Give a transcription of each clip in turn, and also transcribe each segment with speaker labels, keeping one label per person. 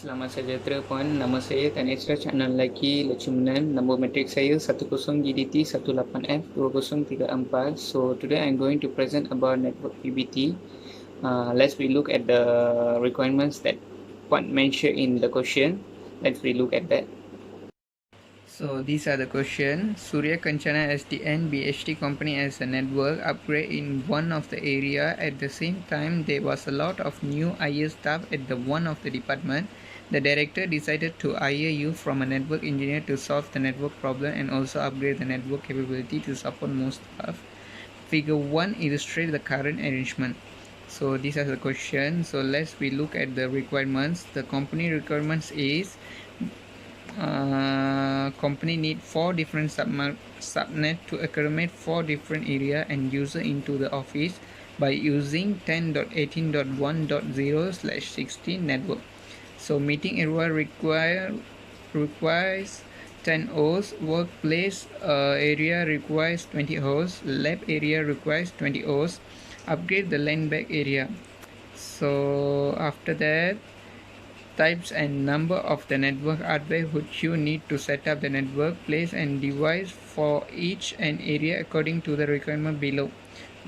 Speaker 1: Selamat sejahtera puan, nama saya Tan Esra Caknan Lelaki Lecumenan. Nombor matrik saya 10GDT 18F2034. So today I'm going to present about network PBT. Let's we look at the requirements that Puan mentioned in the question. Let's we look at that. So these are the questions. Surya Kanchana SDN BHT company as a network upgrade in one of the area. At the same time, there was a lot of new IS staff at the one of the department. The director decided to hire you from a network engineer to solve the network problem and also upgrade the network capability to support more staff. Figure 1 illustrates the current arrangement. So these are the questions. So let's we look at the requirements. The company requirements is company need 4 different subnet to accommodate 4 different area and user into the office by using 10.18.1.0/16 network. So meeting area requires 10 hosts, workplace area requires 20 hosts, lab area requires 20 hosts, upgrade the LAN back area. So after that, types and number of the network hardware which you need to set up the network, place and device for each and area according to the requirement below.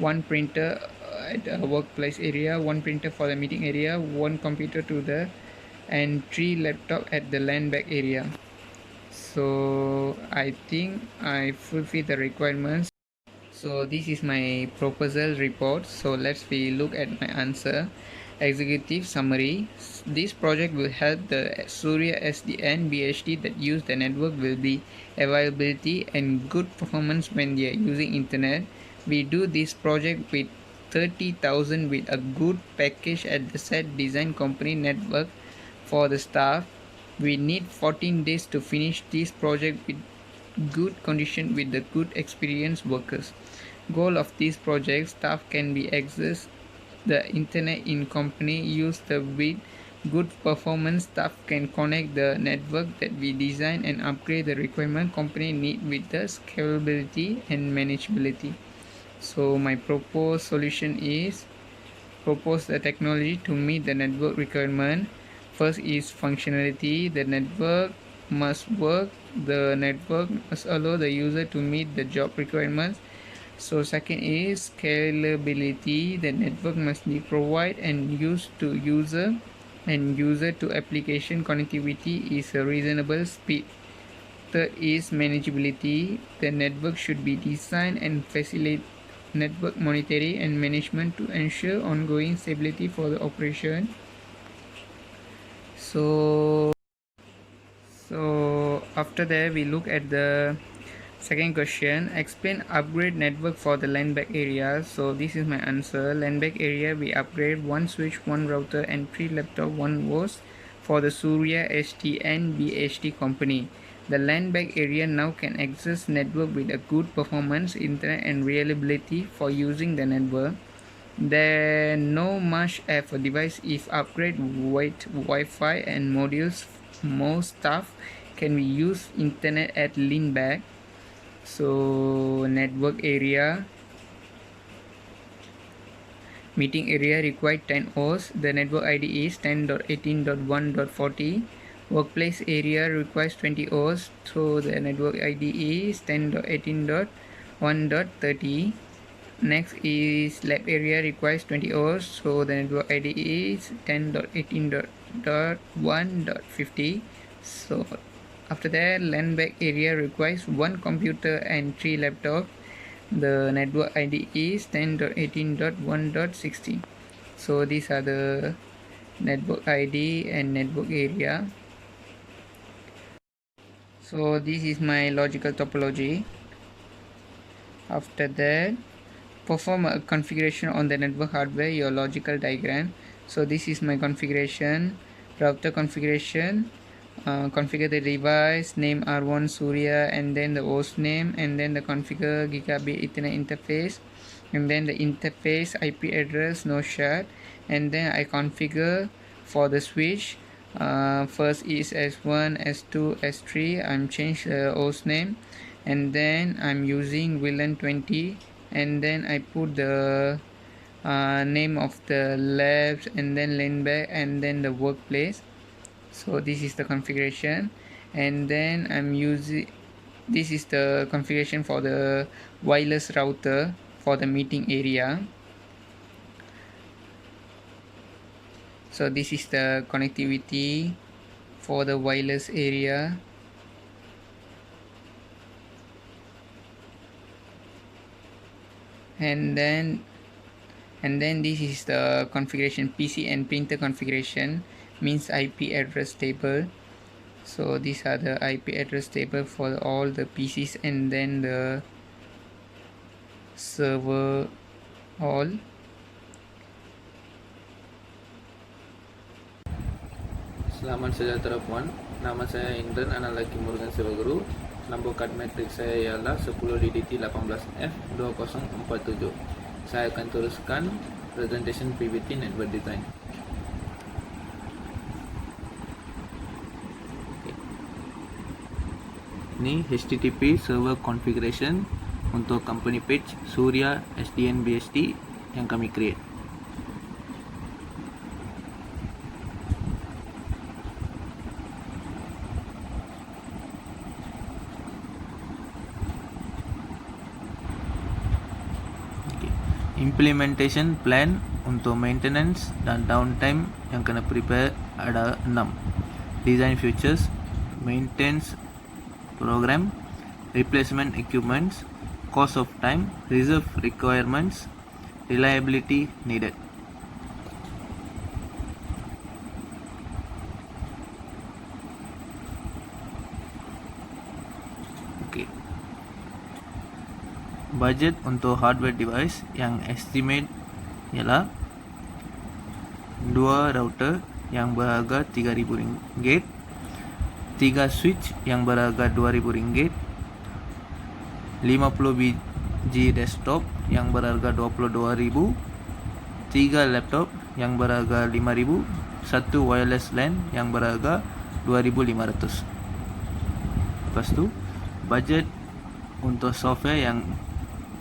Speaker 1: One printer at the workplace area, one printer for the meeting area, one computer to the and 3 laptop at the LAN back area. So I think I fulfill the requirements. So this is my proposal report. So let's we look at my answer. Executive summary. This project will help the Surya SDN BHT that use the network will be availability and good performance when they are using internet. We do this project with 30,000 with a good package at the set design company network for the staff. We need 14 days to finish this project with good condition with the good experienced workers. Goal of this project, staff can be access the internet in company use the with good performance. Staff can connect the network that we design and upgrade the requirement company need with the scalability and manageability. So my proposed solution is propose the technology to meet the network requirement. First is functionality. The network must work. The network must allow the user to meet the job requirements. So second is scalability. The network must be provided and used to user and user to application connectivity is a reasonable speed. Third is manageability. The network should be designed and facilitate network monitoring and management to ensure ongoing stability for the operation. So after that we look at the second question. Explain upgrade network for the LAN back area. So this is my answer. LAN back area we upgrade 1 switch, 1 router and 3 laptop, 1 host for the Surya SDN BHT company. The LAN back area now can access network with a good performance, internet and reliability for using the network. There no much of a device if upgrade with Wi-Fi and modules. Most stuff can be used internet at LAN back. So network area, meeting area required 10 hosts. The network ID is 10.18.1.40. Workplace area requires 20 hosts. So the network ID is 10.18.1.30. Next is lab area requires 20 hosts. So the network ID is 10.18.1.50. So after that, LAN back area requires 1 computer and 3 laptops. The network ID is 10.18.1.60. So these are the network ID and network area. So this is my logical topology. After that, perform a configuration on the network hardware, your logical diagram. So this is my configuration, router configuration. Configure the device, name R1 Surya and then the host name, and then the configure gigabit Ethernet interface, and then the interface IP address no shard, and then I configure for the switch. First is S1, S2, S3. I'm change the host name, and then I'm using VLAN 20, and then I put the name of the labs and then LAN back and then the workplace. So this is the configuration, and then I'm using, this is the configuration for the wireless router for the meeting area. So this is the connectivity for the wireless area. And then this is the configuration, PC and printer configuration, means IP address table. So these are the IP address table for all the PCs and then the server all.
Speaker 2: Selamat sejahtera Puan, nama saya Indran Analaki Murugan Sivaguru. Nombor kad metrik saya ialah 10 DDT 18F 2047. Saya akan teruskan presentation PVT network design. Ini HTTP server configuration untuk company page Surya SDN BSD yang kami create. Implementation plan untuk maintenance dan downtime yang kena prepare ada 6. Design features, maintenance program, replacement equipments, cost of time, reserve requirements, reliability needed. Okay. Budget untuk hardware device yang estimate ialah 2 router yang berharga RM3,000, 3 switch yang berharga RM2,000, 50 biji desktop yang berharga RM22,000, 3 laptop yang berharga RM5,000, 1 wireless LAN yang berharga RM2,500. Lepas tu budget untuk software yang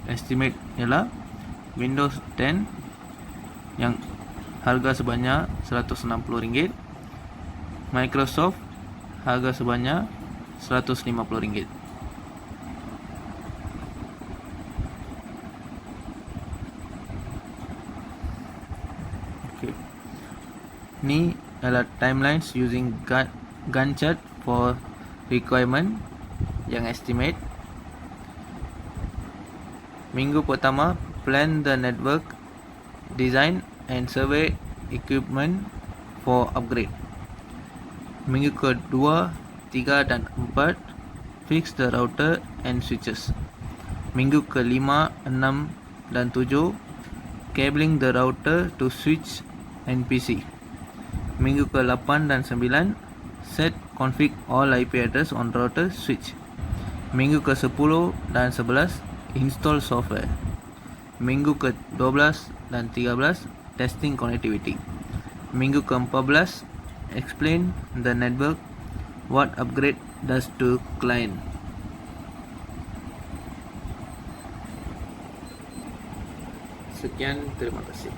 Speaker 2: estimate ialah Windows 10 yang harga sebanyak RM160, Microsoft harga sebanyak RM150. Okay. Ni adalah timelines using Gantt chart for requirement yang estimate. Minggu pertama, plan the network, design and survey equipment for upgrade. Minggu kedua, 3 dan 4, fix the router and switches. Minggu kelima, 6 dan 7, cabling the router to switch and PC. Minggu ke-8 dan 9, set config all IP address on router switch. Minggu ke-10 dan 11, install software. Minggu ke-12 dan 13, testing connectivity. Minggu ke-14, explain the network, what upgrade does to client. Sekian, terima kasih.